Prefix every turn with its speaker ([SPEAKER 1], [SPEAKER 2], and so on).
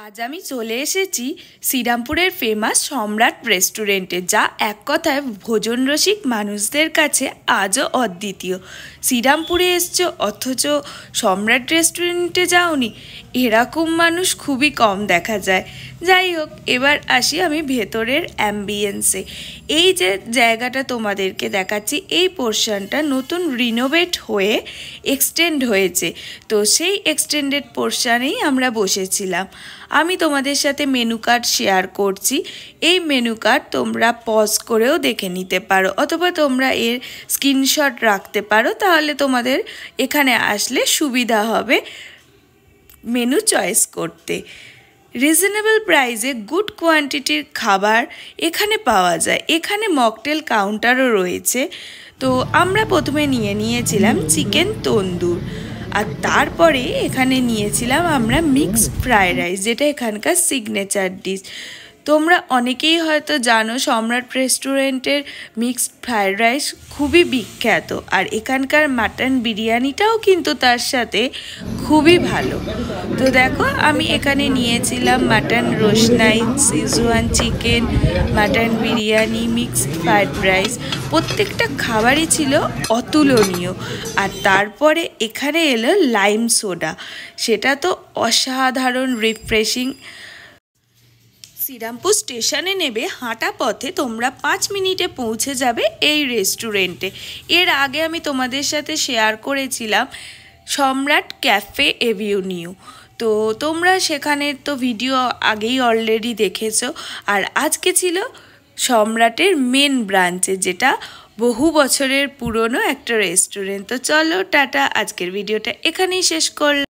[SPEAKER 1] আজ আমি চলে এসেছি শ্রীরামপুরের ফেমাস সম্রাট রেস্টুরেন্টে, যা এক কথায় ভোজন রসিক মানুষদের কাছে আজও অদ্বিতীয়। শ্রীরামপুরে এসছো অথচ সম্রাট রেস্টুরেন্টে যাওনি, এরকম মানুষ খুবই কম দেখা যায়। যাই হোক, এবার আসি আমি ভেতরের অ্যাম্বিয়েন্সে। এই যে জায়গাটা তোমাদেরকে দেখাচ্ছি, এই পোর্শনটা নতুন রিনোভেট হয়ে এক্সটেন্ড হয়েছে, তো সেই এক্সটেন্ডেড পোর্শনেই আমরা বসেছিলাম। আমি তোমাদের সাথে মেনু কার্ড শেয়ার করছি। এই মেনু কার্ড তোমরা পজ করেও দেখে নিতে পারো, অথবা তোমরা এর স্ক্রিনশট রাখতে পারো, তাহলে তোমাদের এখানে আসলে সুবিধা হবে মেনু চয়েস করতে। রিজনেবল প্রাইসে গুড কোয়ান্টিটির খাবার এখানে পাওয়া যায়। এখানে মকটেল কাউন্টারও রয়েছে। তো আমরা প্রথমে নিয়েছিলাম চিকেন তন্দুর, আর তারপরে এখানে নিয়েছিলাম আমরা মিক্সড ফ্রাইড রাইস, যেটা এখানকার সিগনেচার ডিশ। তোমরা অনেকেই হয়তো জানো সম্রাট রেস্টুরেন্টের মিক্সড ফ্রাইড রাইস খুবই বিখ্যাত, আর এখানকার মাটন বিরিয়ানিটাও কিন্তু তার সাথে খুবই ভালো। তো দেখো, আমি এখানে নিয়েছিলাম mutton roshnai, Szechuan chicken, mutton biryani, mixed fried rice. প্রত্যেকটা খাবারই ছিল অতুলনীয়। আর তারপরে এখানে এলো লাইম সোডা, সেটা তো অসাধারণ রিফ্রেশিং। শ্রীরামপুর স্টেশনে নেবে হাঁটা পথে তোমরা 5 মিনিটে পৌঁছে যাবে এই রেস্টুরেন্টে। এর আগে আমি তোমাদের সাথে শেয়ার করেছিলাম সম্রাট ক্যাফে এভিনিউ, তো তোমরা সেখানে তো ভিডিও আগেই অলরেডি দেখেছো। আর আজকে ছিল সম্রাটের মেন ব্রাঞ্চে, যেটা বহু বছরের পুরনো একটা রেস্টুরেন্ট। তো চলো টাটা, আজকের ভিডিওটা এখানেই শেষ করলাম।